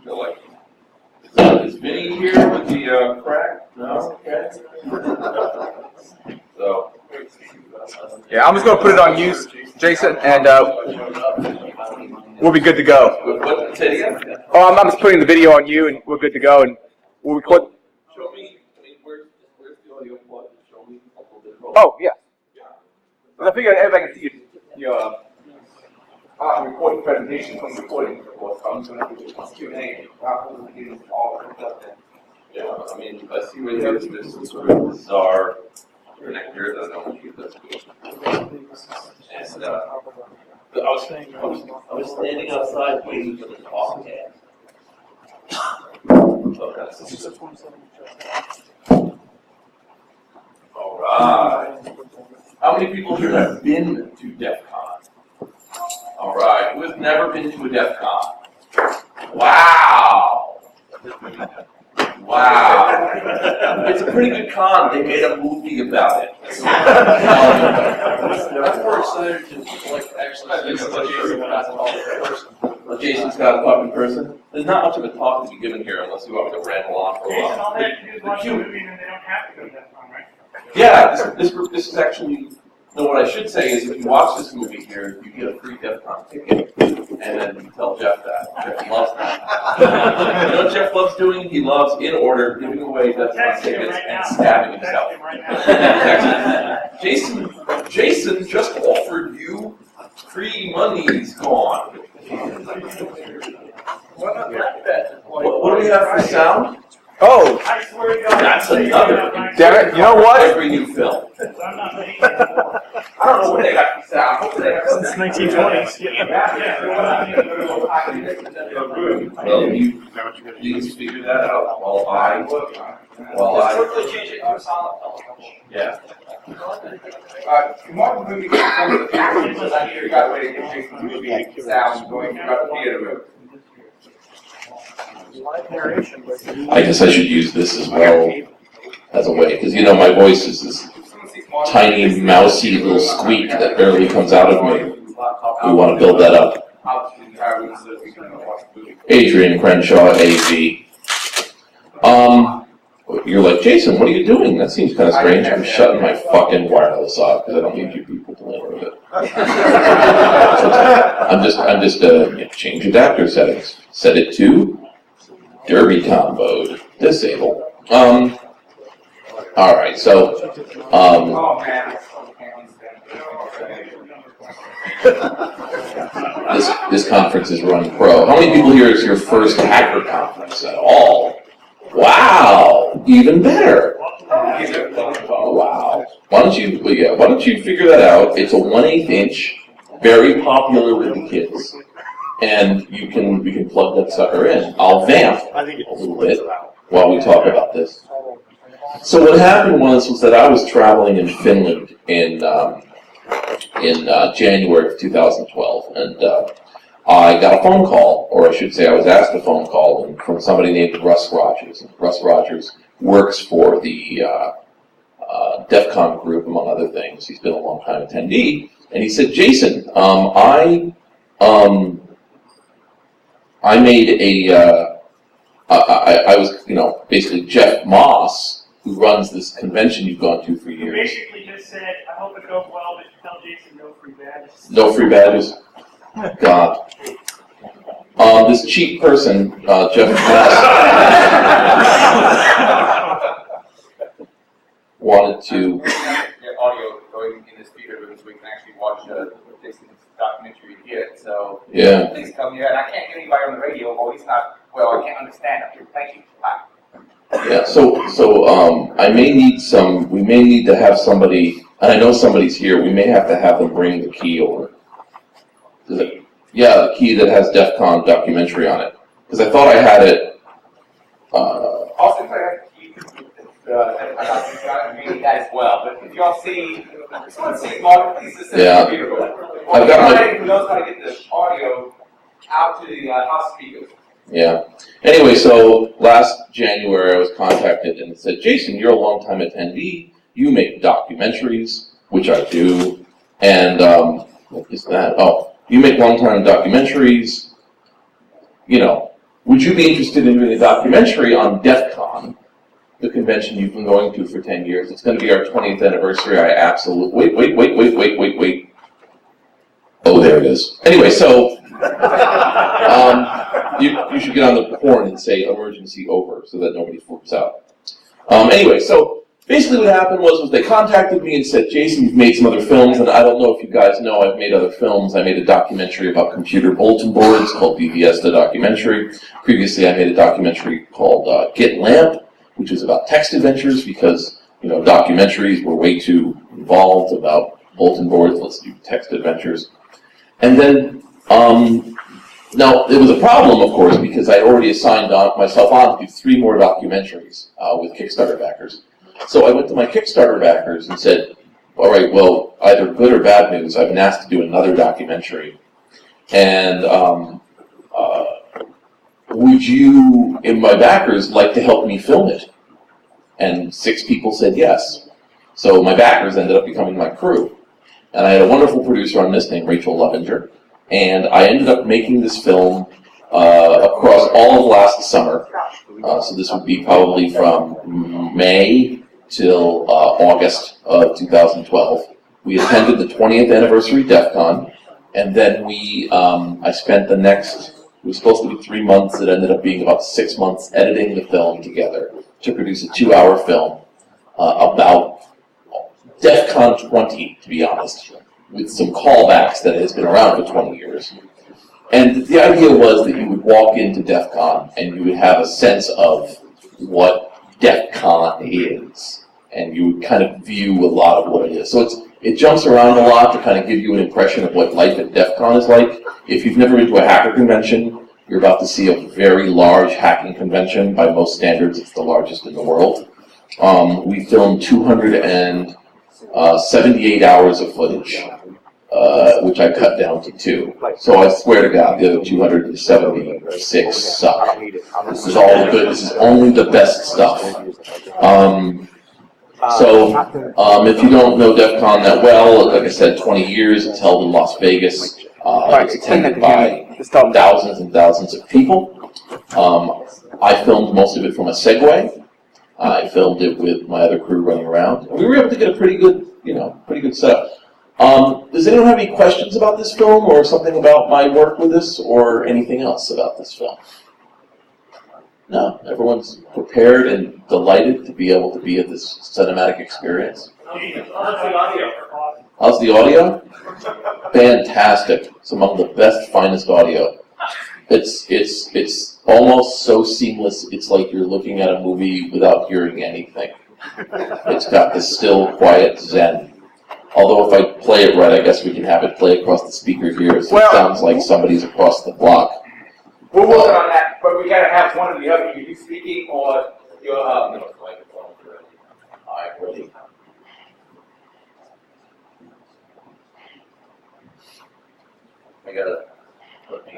feel like. Is Vinny here with the crack? No? Okay. So. Yeah, I'm just going to put it on you, Jason, and we'll be good to go. What, say it again? Oh, I'm just putting the video on you, and we're good to go, and we'll record. Show me, where's the audio plug? Show me a little bit. Oh, yeah. I figured everybody can see your recording presentation from recording, of course. I'm going to do Q&A. Yeah, I mean, I see what it is. This is sort of bizarre connector that I don't use this. And I was standing outside waiting for the talk cast. All right. How many people here have been to Defcon? All right. Who has never been to a Defcon? Wow. Wow. It's a pretty good con. They made a movie about it. That's more excited to actually Jason's got to talk in person. There's not much of a talk to be given here unless you want me to ramble on for a Jason, all while. they have to do is watch the movie and then they don't have to go to Defcon, right? Yeah, this is actually, no, what I should say is if you watch this movie here, you get a free Defcon ticket, and then you tell Jeff that. Jeff loves that. You know what Jeff loves doing? He loves, in order, giving away Defcon tickets and stabbing himself. Jason just offered you free money. He's gone. What do we have for sound? Oh, I swear to God. That's another. damn it. You know what? Every new film. I'm not making it anymore. I don't know what they got for sound. Hopefully they have Since 1920s. Well, you can figure that out while I. quickly change it to a solid film. Yeah. Tomorrow we're going to be going to the theater because I figured out a way to get Jason's movie sound going throughout the theater room. Live narration, but I guess I should use this as well as a way, because you know my voice is this tiny, mousy little squeak that barely comes out of me. We want to build that up. Adrian Crenshaw, AV. You're like, Jason, what are you doing? That seems kind of strange. I'm shutting my fucking wireless off because I don't need you people to learn with it. I'm just change adapter settings. Set it to DerbyCon mode. Disable. All right. So, this conference is running pro. How many people here is your first hacker conference at all? Wow, even better. Wow. Why don't you figure that out? It's a 1/8 inch, very popular with the kids. And we can plug that sucker in. I'll vamp a little bit while we talk about this. So what happened was that I was traveling in Finland in January of 2012, and I got a phone call, or I should say I was asked a phone call from somebody named Russ Rogers. And Russ Rogers works for the Defcon group, among other things. He's been a long-time attendee. And he said, Jason, I made I was, basically Jeff Moss, who runs this convention you've gone to for You years. basically just said, I hope it goes well, but tell Jason no free badges. No free badges? God. This cheap person, Jeff Moss, wanted to... Your audio going in this theater room so we can actually watch Jason's documentary here. So Yeah. please come here. And I can't get anybody on the radio, or he's not, well, I can't understand him. Thank you. Bye. Yeah, so we may need to have somebody, and I know somebody's here, we may have to have them bring the key over. Yeah, the key that has Defcon documentary on it. Because I thought I had it, Also, I got to read that as well. But if y'all see, just want to see Mark, please just Yeah. I've got my- who knows how to get the audio out to the house speakers. yeah. Anyway, so last January I was contacted and it said, Jason, you're a longtime attendee, you make documentaries, which I do, and what is that? Oh, you make long-time documentaries, would you be interested in doing a documentary on Defcon, the convention you've been going to for 10 years? It's going to be our 20th anniversary. I absolutely... Wait. Oh, there it is. Anyway, so... you should get on the horn and say emergency over so that nobody flips out. Anyway, so basically what happened was they contacted me and said, Jason, you've made some other films, and I don't know if you guys know, I've made other films. I made a documentary about computer bulletin boards called BVS the Documentary. Previously, I made a documentary called Get Lamp, which is about text adventures because, documentaries were way too involved about bulletin boards. Let's do text adventures. And then, now, there was a problem, of course, because I already assigned myself on to do 3 more documentaries with Kickstarter backers. So I went to my Kickstarter backers and said, all right, well, either good or bad news, I've been asked to do another documentary. And would you, in my backers, like to help me film it? And 6 people said yes. So my backers ended up becoming my crew. And I had a wonderful producer on this named Rachel Lovinger. And I ended up making this film across all of last summer. So this would be probably from May till August of 2012. We attended the 20th anniversary Defcon, and then I spent the next, it was supposed to be 3 months, it ended up being about 6 months editing the film together to produce a 2-hour film about Defcon 20, to be honest, with some callbacks that has been around for 20 years. And the idea was that you would walk into Defcon and you would have a sense of what Defcon is, and you would kind of view a lot of what it is. So it jumps around a lot to kind of give you an impression of what life at Defcon is like. If you've never been to a hacker convention, you're about to see a very large hacking convention. By most standards, it's the largest in the world. We filmed 278 hours of footage, which I cut down to 2. So I swear to God, the other 276 suck. This is all the good. This is only the best stuff. If you don't know DEFCON that well, like I said, 20 years. It's held in Las Vegas. It's attended by thousands and thousands of people. I filmed most of it from a Segway. I filmed it with my other crew running around. We were able to get a pretty good setup. Does anyone have any questions about this film or something about my work with this or anything else about this film? No? Everyone's prepared and delighted to be able to be at this cinematic experience? How's the audio? Fantastic. It's among the best, finest audio. It's almost so seamless, it's like you're looking at a movie without hearing anything. It's got this still, quiet zen. Although if I play it right, I guess we can have it play across the speaker here, so it sounds like somebody's across the block. We're working on that, but we gotta have one or the other. You speaking or your Ready? I gotta put me,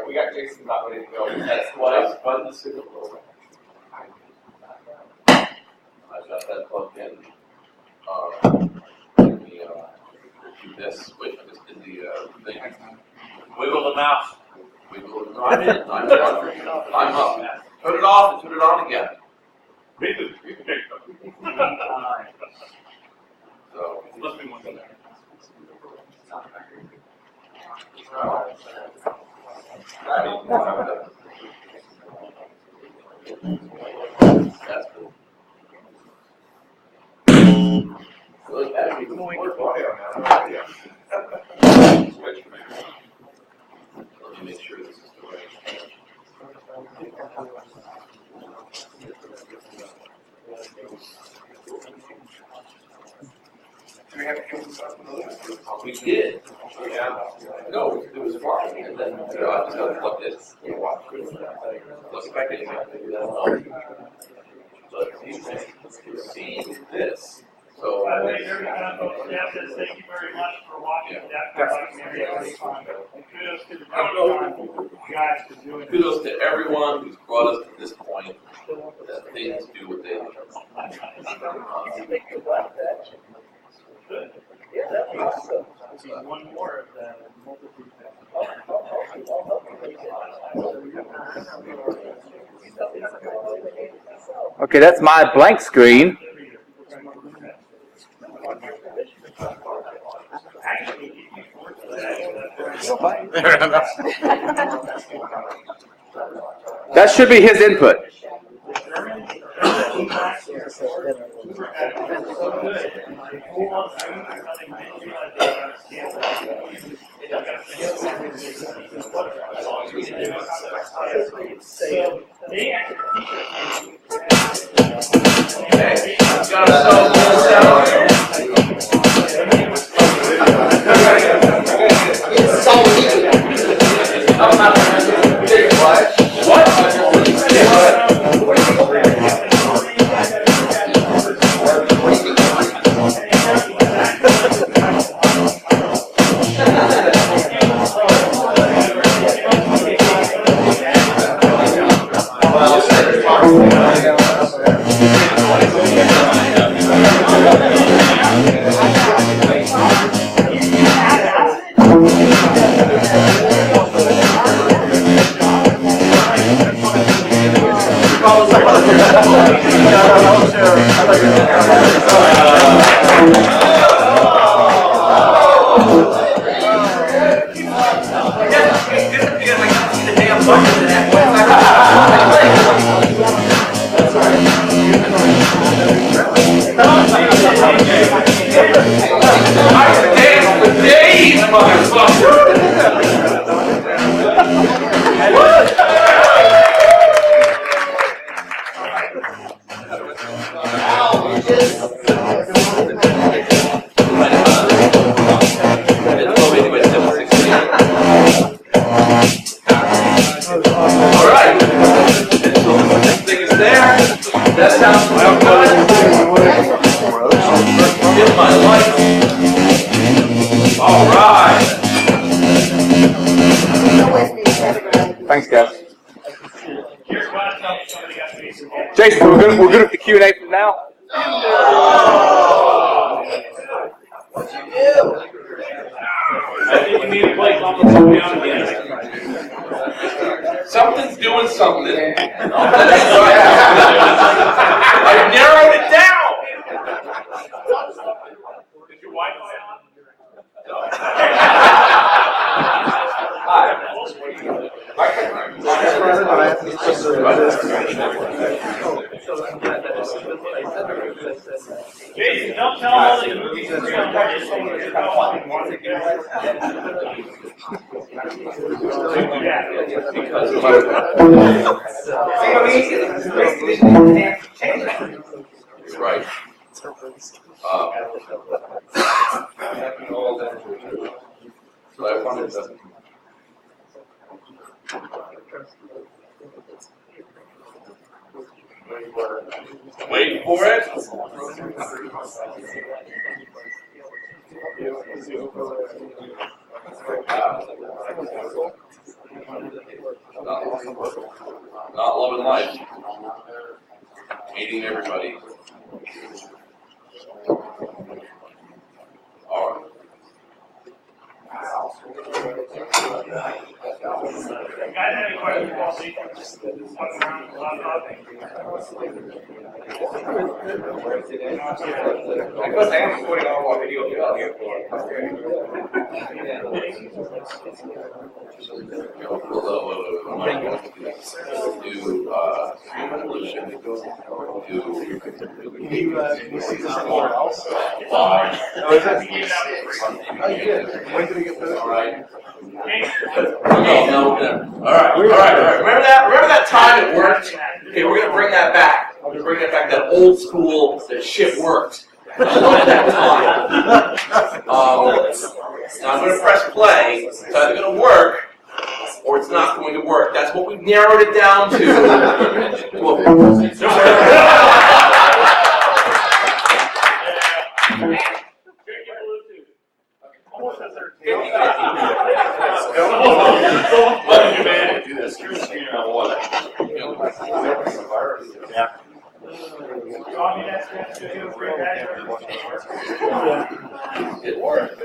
we got Jason about ready to go. that's why I spun the signal over. I've got that plugged in. Let me do this. Wait, this is the thing. Wiggle the mouse. Wiggle the mouse. I'm up. Turn it off and turn it on again. So, must be one thing there. That's cool. Let me make sure this is the right. Do we have to We did. Yeah. No, it was far. And then I just got to plug this. Looks like it. But see this. So I think DerbyCon folks, staff says thank you very much for watching that documentary. And kudos to the DerbyCon guys for doing it. kudos to everyone who's brought us to this point. That things do what they do. Good. One more of the multitude. Okay, that's my blank screen. That should be his input. Thanks, guys. Jason, we're good at the Q&A from now? I think you need to play something down again. Something's doing something. I narrowed it down. Is your Wi-Fi on? Jason, don't tell all the movies and real Right. So I wanted to. Wait for it. Not loving life. Hating everybody. All right. Guys, any questions while they just walk around the laptop? Because I am recording all our video here. Do resolution. Do you see this somewhere else? Oh, is that? Oh, you did. When did we get those? all right. No. All right. Remember that time it worked? Okay, we're gonna bring that back. We're gonna bring that back. That old school, that shit worked. I love that time. Now I'm gonna press play. It's either gonna work or it's not going to work. That's what we've narrowed it down to. Almost as they're It worked.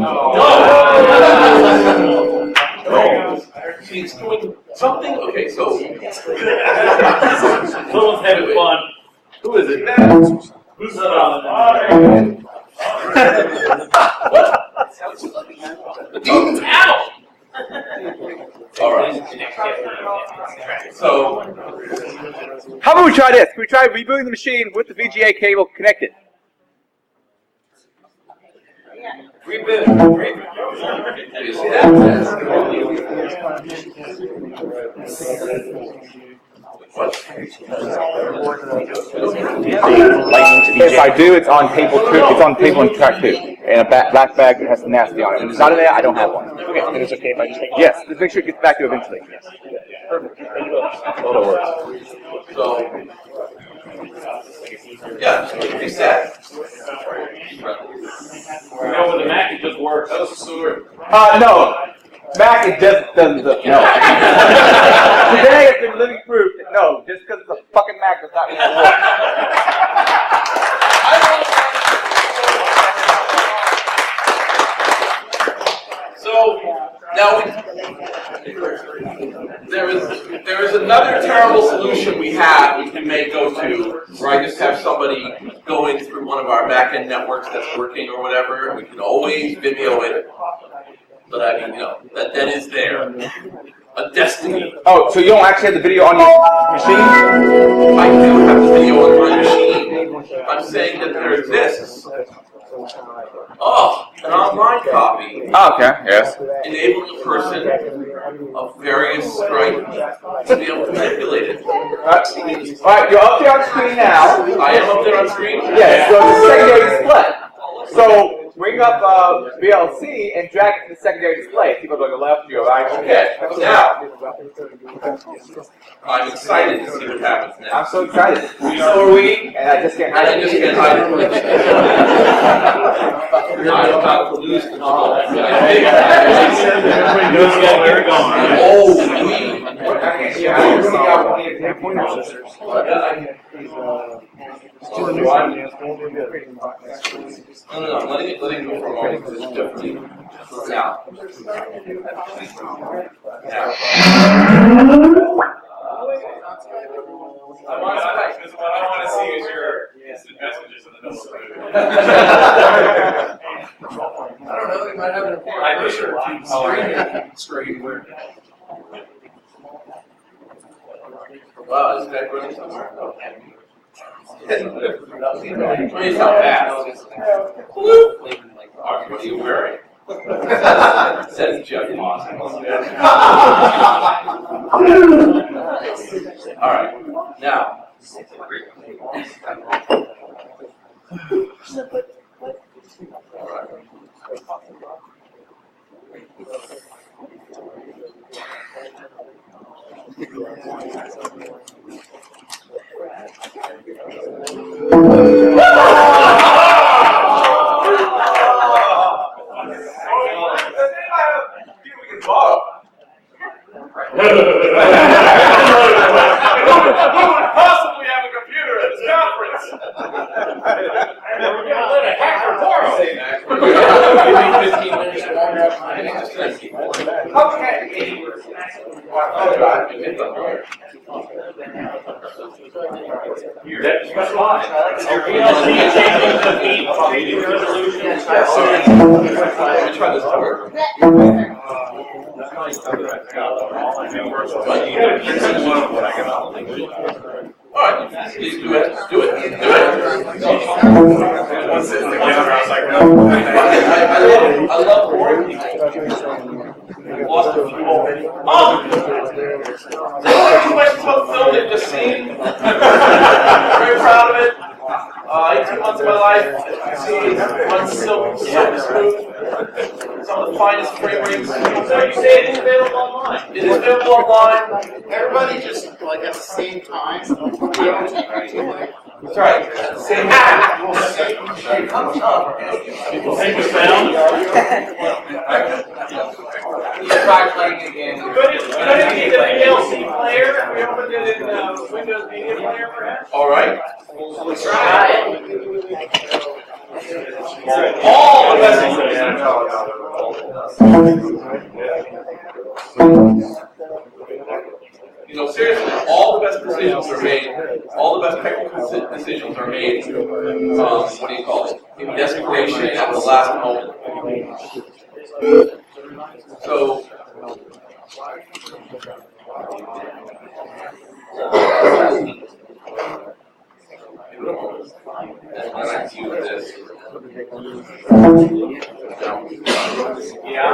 No. She's doing something. Okay, so Someone's having fun. who is it? Who's on? What? The demon's out. All right. So, How about we try this? Can we try rebooting the machine with the VGA cable connected? reboot. You see that? If I do, it's on table 2. It's on table and track 2, and a black bag that has nasty on it. If it's not in there, I don't have one. Okay, and it's okay if I just take it? Yes, just make sure it gets back to you eventually. Yes. Perfect. So, yeah, reset. No, with the Mac, it just works. That was a sewer. No. Mac, it just doesn't. No. Today it's been living proof that no, just because it's a fucking Mac does not mean it works. So now there is another terrible solution we may go to, where I just have somebody going through one of our back-end networks that's working or whatever, and we can always Vimeo it. But I mean, that is there. A destiny. Oh, so you don't actually have the video on your machine? I do have the video on my machine. I'm saying that there exists. Oh, an online copy. Oh, okay, yes. Enabling a person of various stripes to be able to manipulate it. Alright, you're up there on screen now. I am up there on screen? Yes, so it's a secondary display. So bring up VLC and drag it to the secondary display. People go to the left, you go right. Okay, now, I'm excited to see what happens I'm next. so excited. So are we, and I just can't hide I just can't hide it. I'm about to lose control. Everybody knows where we're going. Oh, No, I'm letting it go for a moment because it's different. Now. What I want to see is your instant messages in the middle of the movie. I don't know, they might have an important screen. Wow, this guy running somewhere. It's not bad. What are you wearing? Says Jeff Moss. All right, now. Possibly have a computer at this conference. We're going to let a hacker tomorrow. Give me 15 minutes longer. Okay. That's specialized. Your VLC changes the beat, changing the resolution. Let me try this over. All right, please do it. Do it. Do it. I love boring people. Lost a few already. Oh! Is there any questions about the film they've just seen? Very proud of it. 18 months of my life. See, one silk smooth. Some of the finest frame rates. So you say it is available online? It is available online. Everybody just like at the same time. That's right. Same People think it's found. Try playing it again. Could it be the VLC player? We opened it in Windows Media Player, perhaps? All right. Let's try it. All the best. You know, seriously, all the best decisions are made. All the best technical decisions are made. What do you call it? In desperation at the last moment. So. And when I do this. Yeah.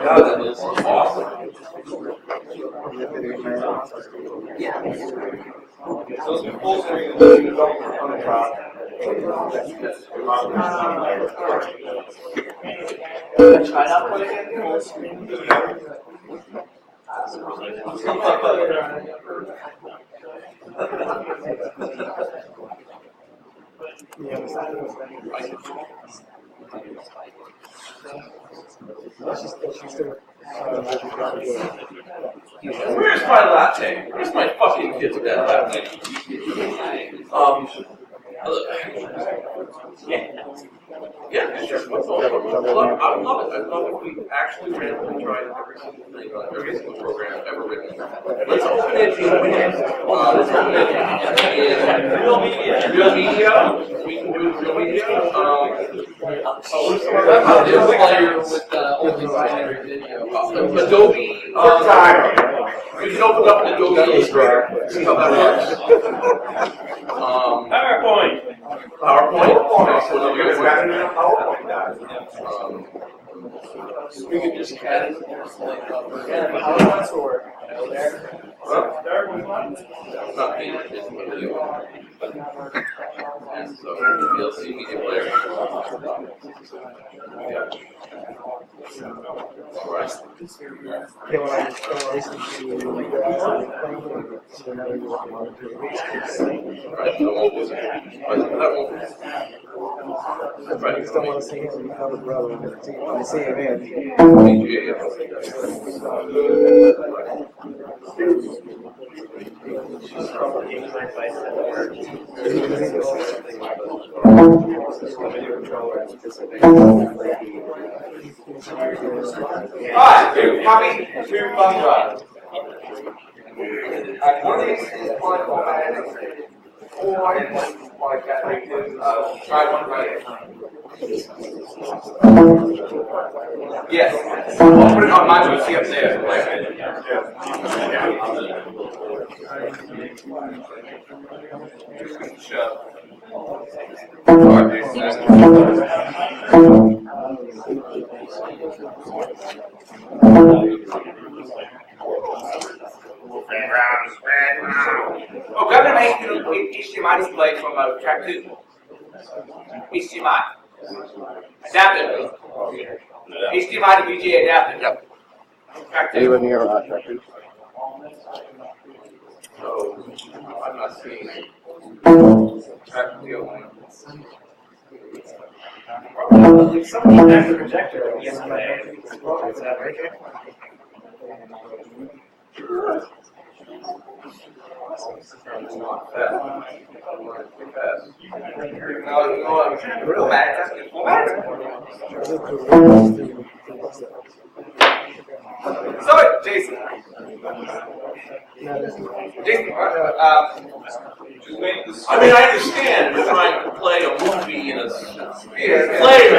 That is awesome. So the full screen is on the top. Try not putting it in full screen. Where's my latte? Where's my fucking kids with that latte? Yeah, sure. I would love it. I'd love if we actually randomly tried every single thing, every single program ever written. Let's open it let's open it in real media. We can do it in real media. Adobe. You can open up an Adobe Illustrator. See how that works. PowerPoint. PowerPoint. So we could just add it like PowerPoints or there. Not me, it's video. And so VLC media player. Yeah. Alright. Right, so what was it? That one. I just don't want to see him become a brother. I see him in. Alright, copy to thumb drive. One of these is one format, or like that, like try one right at a time. Yes. I'll put it on mine, you'll see upstairs. Oh, Governor makes HDMI display from track 2. HDMI. Adapter. HDMI to VGA adapter. Yep. Track 2. Anyone here track 2? So, I'm not seeing track 2. Somebody has a projector yesterday. Is that right there? Sorry, Jason. Jason, I mean, I understand we're trying to play a movie in a player.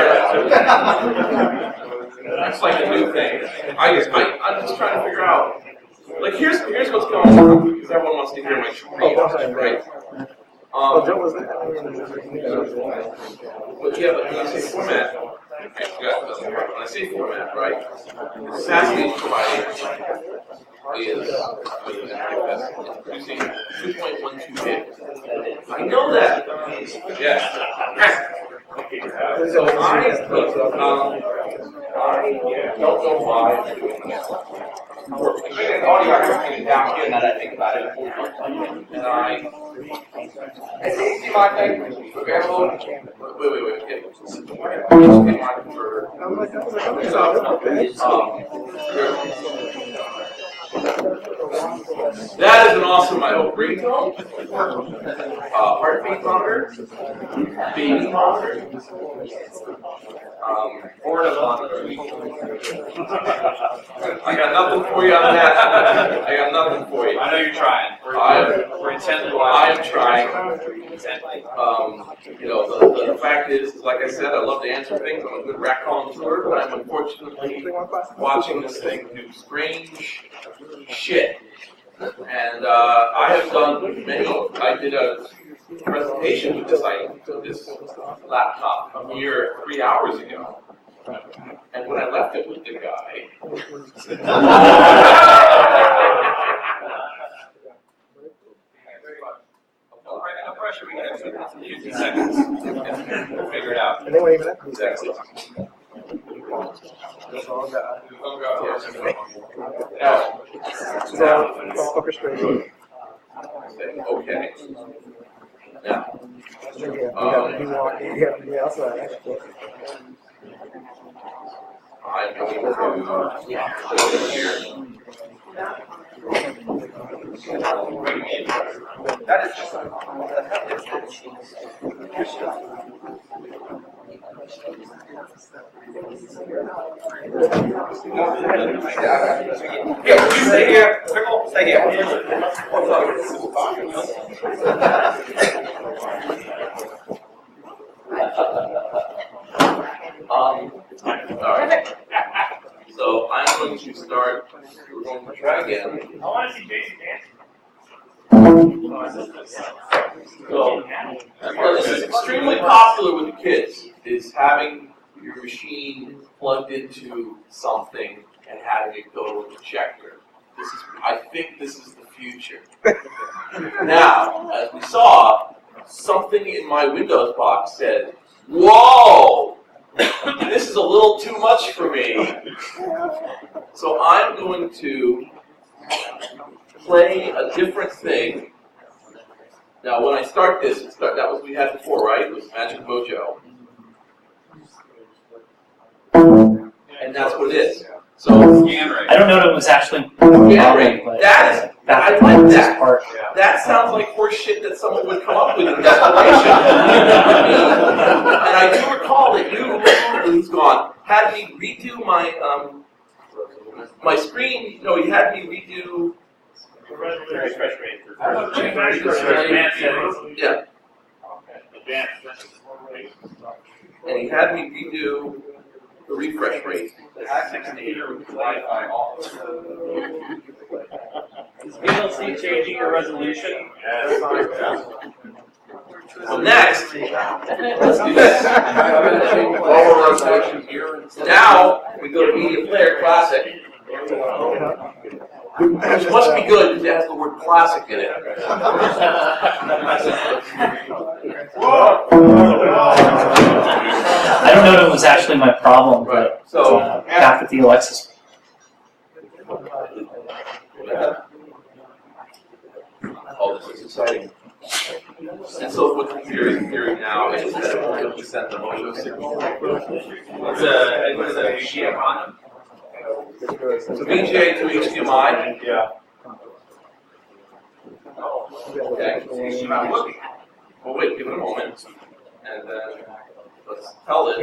That's like a new thing. I'm just trying to figure out. Like, here's what's going on, because everyone wants to hear my screen, right? But yeah, but when I say format, when I say format, right? The SASE provided is using 2.12 gigs. I know that. Yes. So I don't know why I'm doing this. the audio is down here now that I think about it. And I. Is the HDMI thing available? Wait. HDMI converter. That is an awesome, I hope, ringtone. Heartbeat monitor. Baby monitor. Boredom monitor. I got nothing for you on that. I got nothing for you. I know you're trying. We're intently I am trying. You know, the fact is, like I said, I love to answer things. I'm a good raconteur, but I'm unfortunately watching this thing do strange shit. And I have done many. I did a presentation with this laptop a mere 3 hours ago. And when I left it with the guy, No pressure, we got 50 seconds. We'll figure it out. And they weren't even up. exactly. That's all I got. Now, So, orchestration. okay. Now, You have to be walking, you have to be outside. I'm going to put it here. That is just Yeah, you stay here. Pickle, stay here. Alright. So I'm going to start. We're going to try again. I want to see Jason dance. So, this is extremely popular with the kids, is having your machine plugged into something and having it go to a projector. I think this is the future. Now, as we saw, something in my Windows box said, "Whoa! This is a little too much for me." So I'm going to play a different thing. Now, when I start this, that was what we had before, right? It was Magic Mojo. And that's what it is. So, I don't know if it was actually yeah, right. but That is, I that's like this that. part. That sounds like horse shit that someone would come up with in desperation. And I do recall that you, who's gone, had me redo my screen. No, you had me redo. Refresh rate. Yeah. And he had me redo the refresh rate. Wi-Fi off. Is VLC changing your resolution? So next, let's do this. lower resolution here. Now we go to Media Player Classic, which must be good because it has the word classic in it. I don't know if it was actually my problem, Right. but So back at the Alexis. oh, this is exciting. And so what the computer is hearing now is that it will send the Mojo signal. What's a DFcon? So VGA to HDMI. Yeah. Okay. Well, wait, give it a moment, and then let's tell it.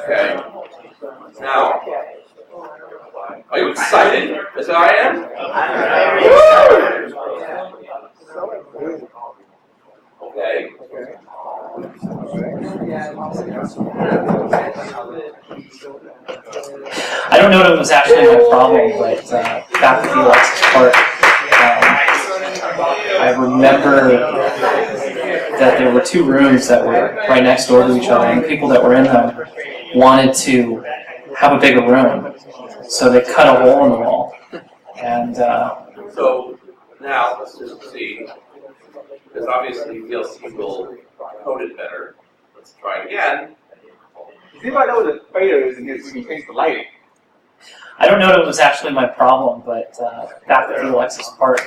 Okay. Now, are you excited as I am? Okay. I don't know if it was actually my problem, but back at the Alexis part, I remember that there were two rooms that were right next door to each other, and the people that were in them wanted to have a bigger room, so they cut a hole in the wall. And So now let's just see, because obviously VLC will code it better. Let's try it again. Does anybody know what the fader is in here when you change the lighting? I don't know if it was actually my problem, but back at the Alexis part,